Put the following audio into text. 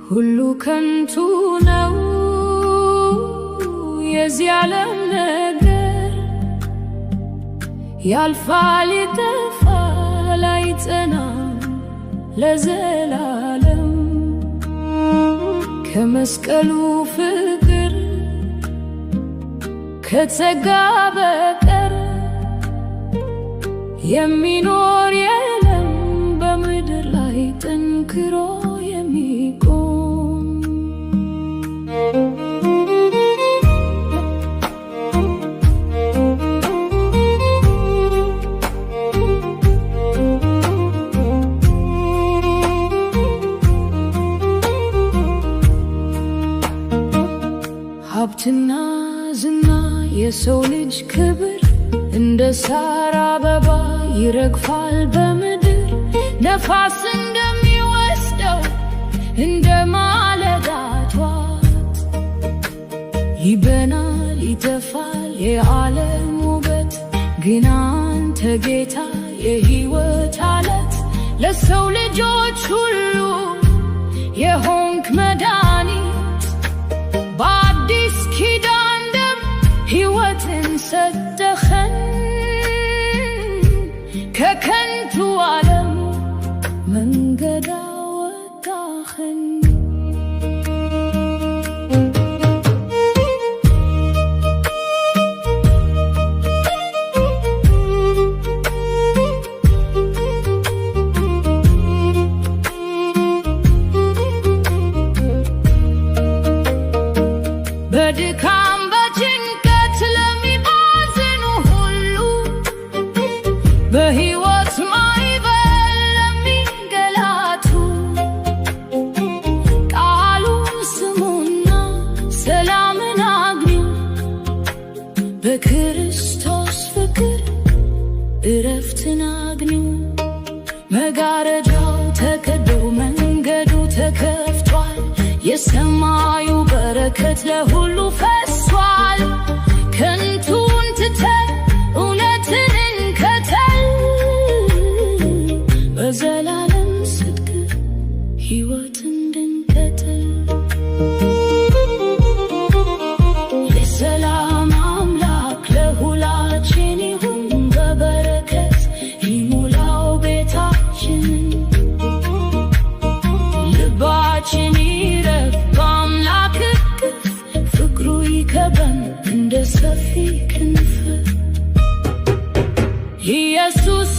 ሁሉ ከንቱ ነው የዚህ ዓለም ነገር ያልፋል ይጠፋል አይጸናም ለዘላለም ከመስቀሉ ፍቅር ከጸጋ በቀር የሚኖር የለም በምድር ላይ ጠንክሮ የሚቆም ሀብትና ዝና የሰው ልጅ ክብር እንደ ሳር አበባ ይረግፋል በምድር ነፋስ እንደሚወስደው እንደ ማለዳ ጠዋት ይበናል ይጠፋል የዓለም ውበት ግን አንተ ጌታ የሕይወት ዓለት ለሰው ልጆች ሁሉ የሆንክ መድኃኒት በአዲስ ኪዳን ደም ሕይወትን ሰጠኸን ከከንቱ ዓለም መንገድ አወጣኸን በድካም በጭንቀት ለሚባዝኑ ሁሉ በሕይወት ማዕበል ለሚንገላቱ ቃሉን ስሙና ሰላምን አግኙ በክርስቶስ ፍቅር እረፍትን አግኙ መጋረጃው ተቀዶ መንገዱ ተከፍቷል የሰማዩ በረከት ለሁሉ ፈሷል ከንቱን ትተን እውነትን እንከተል በዘላለም ጽድቅ ሕይወት እንድንቀጥል የሰላም አምላክ ለሁላችን ይሁን በበረከት ይሙላው ቤታችንን ልባችን እንደ ሰፊ ክንፍ ኢየሱስ